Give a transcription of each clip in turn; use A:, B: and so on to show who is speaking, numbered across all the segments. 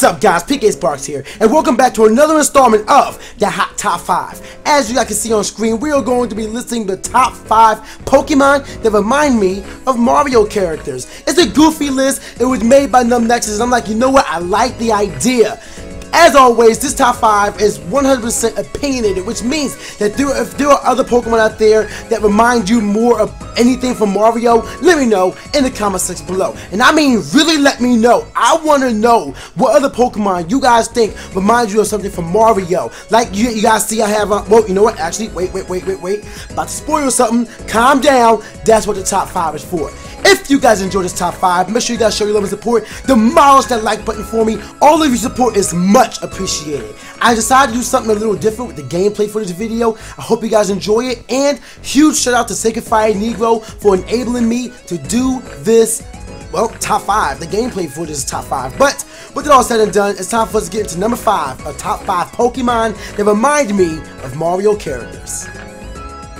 A: What's up, guys? PK Sparks here, and welcome back to another installment of the Hot Top 5. As you guys can see on screen, we are going to be listing the top 5 Pokemon that remind me of Mario characters. It's a goofy list. It was made by Nuzlocke, and I'm like, you know what? I like the idea. As always, this top 5 is 100% opinionated, which means that if there are other Pokemon out there that remind you more of anything from Mario, let me know in the comment section below. And I mean, really let me know. I want to know what other Pokemon you guys think remind you of something from Mario. Like you guys see I have, well, you know what? Actually, wait. About to spoil something. Calm down. That's what the top 5 is for. If you guys enjoyed this top 5, make sure you guys show your love and support. Demolish that like button for me. All of your support is much appreciated. I decided to do something a little different with the gameplay for this video. I hope you guys enjoy it. And huge shout out to Sacred Negro for enabling me to do this, well, top 5. The gameplay for this is top 5. But with it all said and done, it's time for us to get into number 5, a top 5 Pokemon that remind me of Mario characters.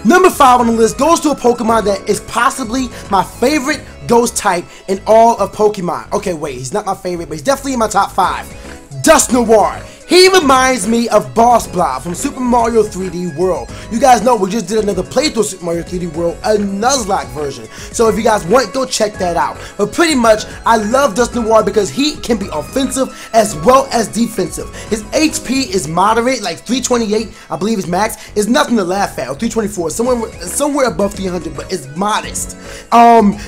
A: Number 5 on the list goes to a Pokemon that is possibly my favorite ghost type in all of Pokemon. Okay, wait, he's not my favorite, but he's definitely in my top 5. Dusknoir. He reminds me of Boss Blob from Super Mario 3D World. You guys know we just did another playthrough of Super Mario 3D World, a Nuzlocke version. So if you guys want, go check that out. But pretty much, I love Dusknoir because he can be offensive as well as defensive. His HP is moderate, like 328, I believe his max. Is nothing to laugh at, or 324, somewhere above 300, but it's modest.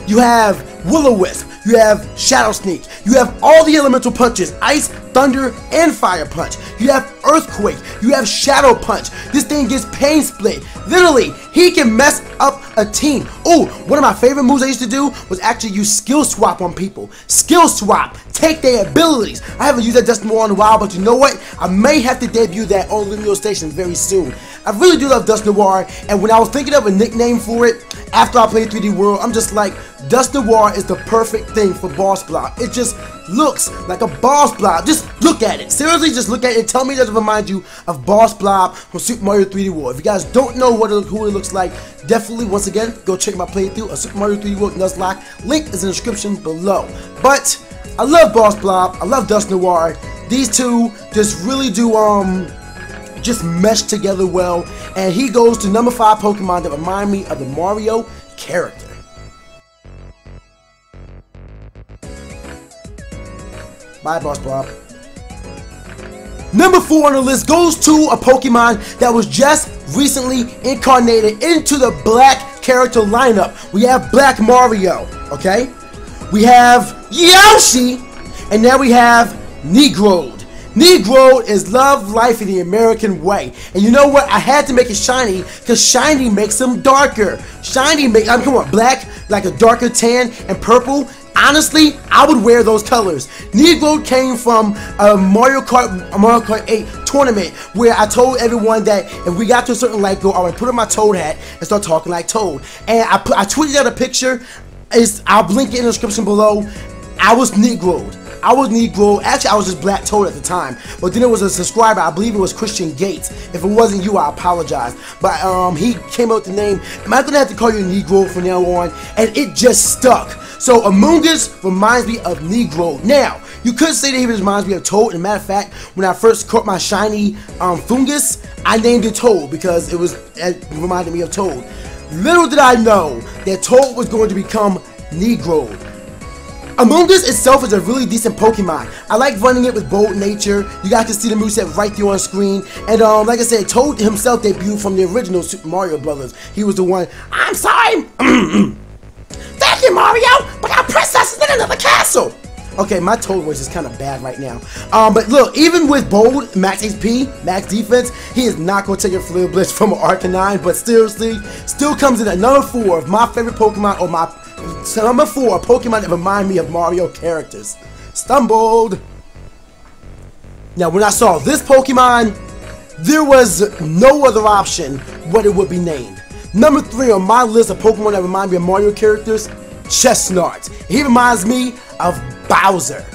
A: You have Will-O-Wisp, you have Shadow Sneak, you have all the elemental punches, Ice, Thunder, and Fire Punch. You have Earthquake, you have Shadow Punch. This thing gets Pain Split. Literally, he can mess up a team. Oh, one of my favorite moves I used to do was actually use Skill Swap on people. Skill Swap, take their abilities. I haven't used that Dusknoir in a while, but you know what? I may have to debut that on Lumio Station very soon. I really do love Dusknoir, and when I was thinking of a nickname for it, after I played 3D World, I'm just like, Dusknoir is the perfect thing for Boss Blob. It just looks like a Boss Blob. Just look at it. Seriously, just look at it and tell me it doesn't remind you of Boss Blob from Super Mario 3D World. If you guys don't know who it looks like, definitely, once again, go check my playthrough of Super Mario 3D World Nuzlocke. Link is in the description below. But I love Boss Blob. I love Dusknoir. These two just really do just mesh together well, and he goes to number 5 Pokemon that remind me of the Mario character. Bye, Boss Blob. Number 4 on the list goes to a Pokemon that was just recently incarnated into the black character lineup. We have Black Mario, okay? We have Yoshi, and now we have Negro. Negro is love life in the American way. And you know what? I had to make it shiny because shiny makes him darker. Shiny makes, come on, black, like a darker tan, and purple. Honestly, I would wear those colors. Negro came from a Mario Kart 8 tournament where I told everyone that if we got to a certain light goal, I would put on my Toad hat and start talking like Toad. And I tweeted out a picture. I'll link it in the description below. I was Negro. Actually, I was just Black Toad at the time. But then there was a subscriber, I believe it was Christian Gates. If it wasn't you, I apologize. But he came up with the name. Am I gonna have to call you Negro from now on? And it just stuck. So Amoonguss reminds me of Negro. Now, you could say that he reminds me of Toad. As a matter of fact, when I first caught my shiny Fungus, I named it Toad because it reminded me of Toad. Little did I know that Toad was going to become Negro. Amoonguss itself is a really decent Pokemon. I like running it with Bold Nature. You guys can see the moveset right there on screen. And like I said, Toad himself debuted from the original Super Mario Brothers. He was the one. I'm sorry. Thank you, Mario, but our princess is in another castle. Okay, my Toad voice is kind of bad right now. But look, even with Bold, Max HP, Max Defense, he is not going to take a Flare Blitz from an Arcanine. But seriously, still comes in at number 4 of my favorite Pokemon, or my number 4 Pokemon that remind me of Mario characters. Stumbled. Now, when I saw this Pokemon, there was no other option what it would be named. Number 3 on my list of Pokemon that remind me of Mario characters, Chesnaught. He reminds me of Bowser,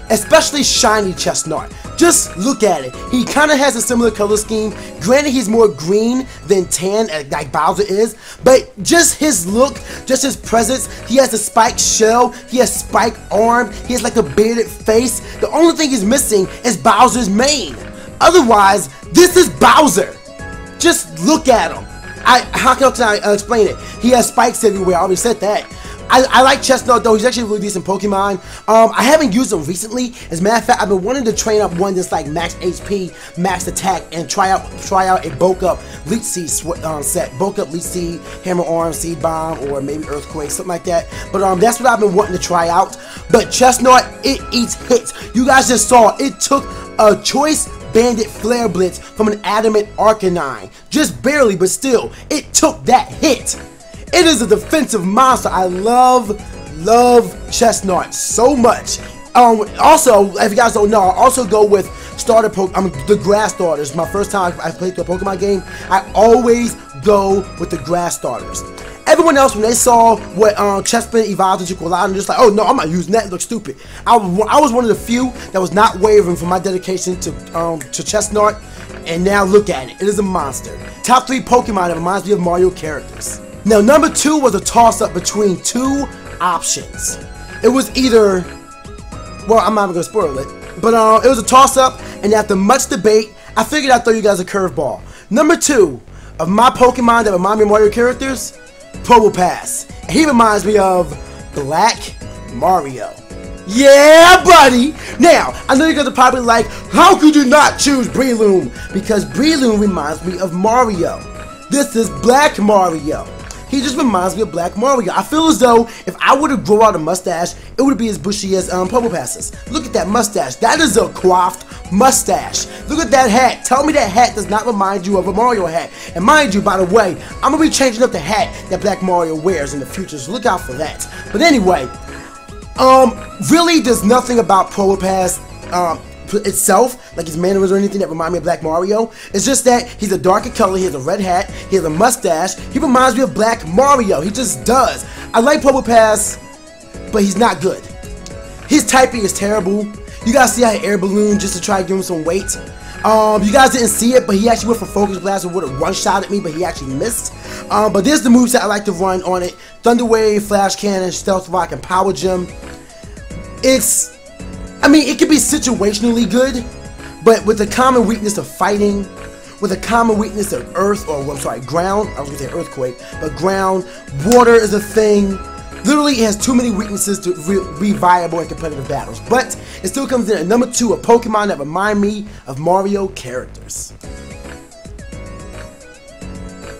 A: especially shiny Chesnaught. Just look at it. He kind of has a similar color scheme. Granted, he's more green than tan, like Bowser is, but just his look, just his presence. He has a spiked shell, he has spiked arm, he has like a bearded face. The only thing he's missing is Bowser's mane. Otherwise, this is Bowser. Just look at him. How can I explain it? He has spikes everywhere. I already said that. I like Chesnaught though. He's actually a really decent Pokemon. I haven't used him recently. As a matter of fact, I've been wanting to train up one that's like max HP, max attack, and try out a bulk up Leech Seed set. Bulk up Leech Seed, Hammer Arm, Seed Bomb, or maybe Earthquake, something like that. But that's what I've been wanting to try out. But Chesnaught, it eats hits. You guys just saw it took a Choice Bandit Flare Blitz from an Adamant Arcanine. Just barely, but still, it took that hit. It is a defensive monster. I love Chesnaught so much. Also, if you guys don't know, I also go with the grass starters. My first time I played through a Pokemon game, I always go with the grass starters. Everyone else, when they saw what Chespin evolved into Quilladin, just like, oh no, I'm not using that, it looks stupid. I was one of the few that was not wavering from my dedication to Chesnaught, and now look at it. It is a monster. Top 3 Pokemon that reminds me of Mario characters. Now, number 2 was a toss-up between 2 options. It was either, well, I'm not even gonna spoil it, but it was a toss-up, and after much debate, I figured I'd throw you guys a curveball. Number 2 of my Pokemon that remind me of Mario characters, Probopass. He reminds me of Black Mario. Yeah, buddy! Now, I know you guys are probably like, how could you not choose Breloom? Because Breloom reminds me of Mario. This is Black Mario. He just reminds me of Black Mario. I feel as though if I were to grow out a mustache, it would be as bushy as Probopass's. Look at that mustache. That is a coiffed mustache. Look at that hat. Tell me that hat does not remind you of a Mario hat. And mind you, by the way, I'm going to be changing up the hat that Black Mario wears in the future, so look out for that. But anyway, really there's nothing about Probopass itself, like his manners or anything, that remind me of Black Mario. It's just that he's a darker color, he has a red hat, he has a mustache, he reminds me of Black Mario. He just does. I like Probopass, but he's not good. His typing is terrible. You guys see how he air balloon just to try to give him some weight. You guys didn't see it, but he actually went for Focus Blast and would have one-shot at me, but he actually missed. But there's the moves that I like to run on it. Thunder Wave, Flash Cannon, Stealth Rock, and Power Gem. I mean, it could be situationally good, but with the common weakness of fighting, with a common weakness of earth, or I'm sorry, ground, I was going to say earthquake, but ground, water is a thing. Literally, it has too many weaknesses to be viable in competitive battles, but it still comes in at number 2, a Pokemon that remind me of Mario characters.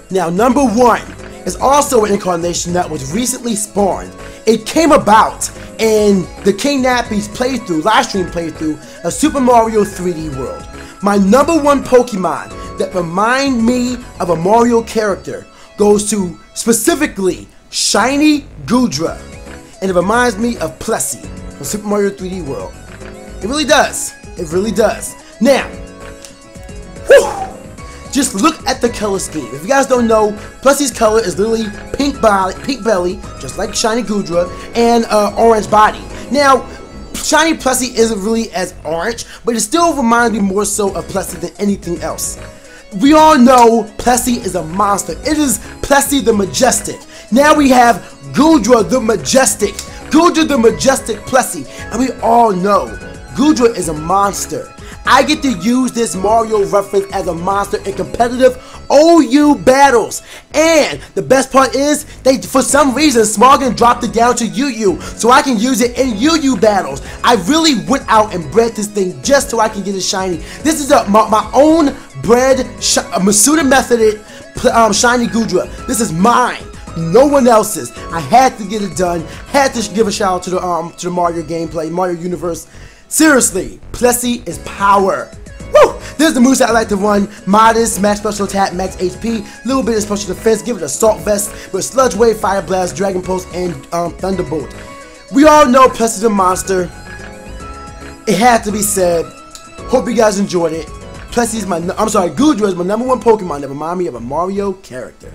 A: Now, number 1 is also an incarnation that was recently spawned. It came about in the King Nappy's playthrough, Livestream playthrough of Super Mario 3D World. My number 1 Pokemon that remind me of a Mario character goes to specifically Shiny Goodra, and it reminds me of Plessy from Super Mario 3D World. It really does. It really does. Now, just look at the color scheme. If you guys don't know, Plessy's color is literally pink belly, just like Shiny Goodra, and orange body. Now, Shiny Plessy isn't really as orange, but it still reminds me more so of Plessy than anything else. We all know Plessy is a monster. It is Plessy the Majestic. Now we have Goodra the Majestic. Goodra the Majestic Plessy. And we all know Goodra is a monster. I get to use this Mario reference as a monster in competitive OU battles. And the best part is, for some reason, Smogon dropped it down to UU, so I can use it in UU battles. I really went out and bred this thing just so I can get it shiny. This is my own bred, Masuda methoded Shiny Goodra. This is mine. No one else's. I had to get it done. Had to give a shout out to the Mario gameplay, Mario universe. Seriously, Plessy is power. Woo! There's the moves that I like to run. Modest, max special attack, max HP, little bit of special defense, give it Assault Vest with Sludge Wave, Fire Blast, Dragon Pulse, and Thunderbolt. We all know Plessy's a monster. It had to be said. Hope you guys enjoyed it. Plessy's Goodra is my number 1 Pokemon that remind me of a Mario character.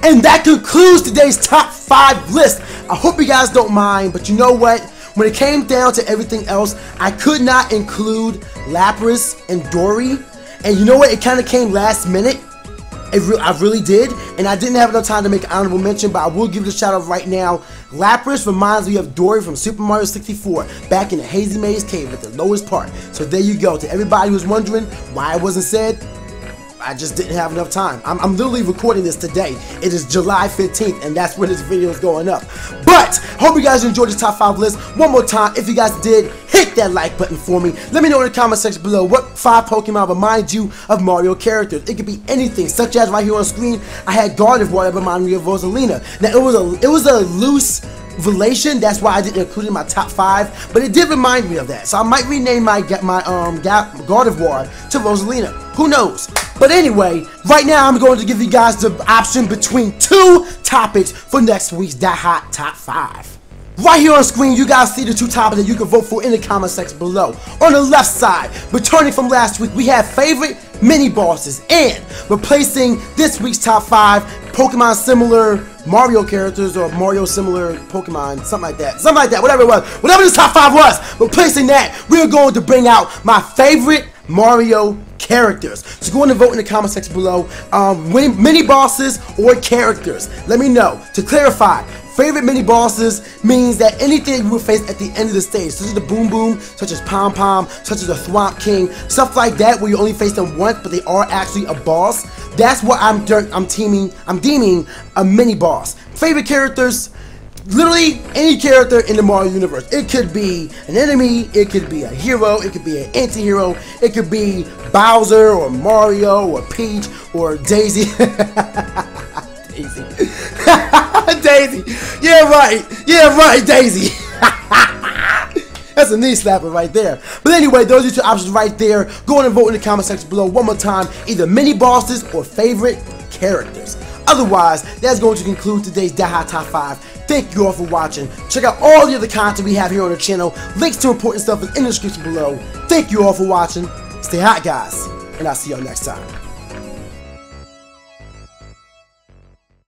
A: And that concludes today's top 5 list. I hope you guys don't mind, but you know what? when it came down to everything else, I could not include Lapras and Dory. And you know what? It kind of came last minute. I really did, and I didn't have enough time to make an honorable mention, but I will give it a shout out right now. Lapras reminds me of Dory from Super Mario 64, back in the Hazy Maze Cave at the lowest part. So there you go. To everybody who's wondering why it wasn't said, I just didn't have enough time. I'm literally recording this today. It is July 15th, and that's when this video is going up. But, hope you guys enjoyed this top 5 list. One more time, if you guys did, hit that like button for me. Let me know in the comment section below what 5 Pokemon remind you of Mario characters. It could be anything, such as right here on screen, I had Gardevoir that reminded me of Rosalina. Now, it was a loose relation, that's why I didn't include it in my top 5, but it did remind me of that. So I might rename my Gardevoir to Rosalina. Who knows? But anyway, right now I'm going to give you guys the option between 2 topics for next week's That Hot Top 5. Right here on screen, you guys see the 2 topics that you can vote for in the comment section below. On the left side, returning from last week, we have favorite mini bosses, and replacing this week's top 5 Pokemon similar Mario characters or Mario similar Pokemon, something like that, whatever it was, whatever this top 5 was, replacing that, we're going to bring out my favorite Mario characters. So go on and vote in the comment section below. Mini bosses or characters. Let me know. To clarify, favorite mini bosses means that anything you will face at the end of the stage, such as the Boom Boom, such as Pom Pom, such as the Thwomp King, stuff like that, where you only face them once, but they are actually a boss. That's what I'm deeming a mini boss. Favorite characters. Literally any character in the Mario universe. It could be an enemy, it could be a hero, it could be an anti-hero, it could be Bowser or Mario or Peach or Daisy. Daisy. Daisy. Yeah, right, Daisy. That's a knee slapper right there. But anyway, those are 2 options right there. Go on and vote in the comment section below one more time. Either mini bosses or favorite characters. Otherwise, that's going to conclude today's That Hot Top 5. Thank you all for watching. Check out all the other content we have here on the channel. Links to important stuff is in the description below. Thank you all for watching. Stay hot, guys. And I'll see y'all next time.